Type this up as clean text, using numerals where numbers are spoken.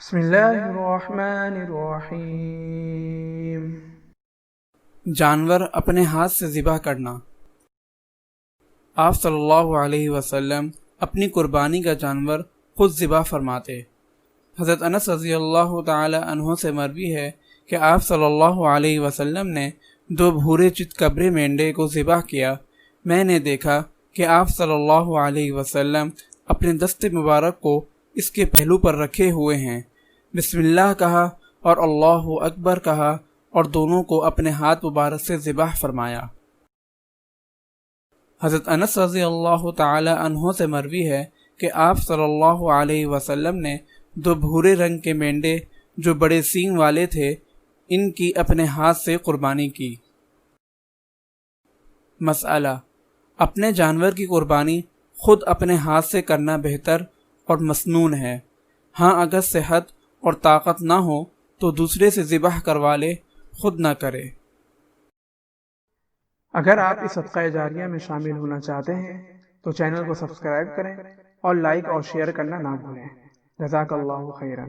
بسم اللہ الرحمن الرحیم۔ جانور اپنے ہاتھ سے ذبح کرنا۔ آپ صلی اللہ علیہ وسلم اپنی قربانی کا جانور خود ذبح فرماتے۔ حضرت انس رضی اللہ تعالی عنہ سے مروی ہے کہ آپ صلی اللہ علیہ وسلم نے 2 بھورے چتکبرے مینڈے کو ذبح کیا۔ میں نے دیکھا کہ آپ صلی اللہ علیہ وسلم اپنے دست مبارک کو اس کے پہلو پر رکھے ہوئے ہیں، بسم اللہ کہا اور اللہ اکبر کہا اور دونوں کو اپنے ہاتھ مبارک سے ذبح فرمایا۔ حضرت انس رضی اللہ تعالی عنہ سے مروی ہے کہ آپ صلی اللہ علیہ وسلم نے 2 بھورے رنگ کے مینڈے جو بڑے سینگ والے تھے، ان کی اپنے ہاتھ سے قربانی کی۔ مسئلہ: اپنے جانور کی قربانی خود اپنے ہاتھ سے کرنا بہتر اور مسنون ہے۔ ہاں، اگر صحت اور طاقت نہ ہو تو دوسرے سے ذبح کروا لے، خود نہ کرے۔ اگر آپ اس صدقہ جاریہ میں شامل ہونا چاہتے ہیں تو چینل کو سبسکرائب کریں اور لائک اور شیئر کرنا نہ بھولیں۔ جزاک اللہ خیرا۔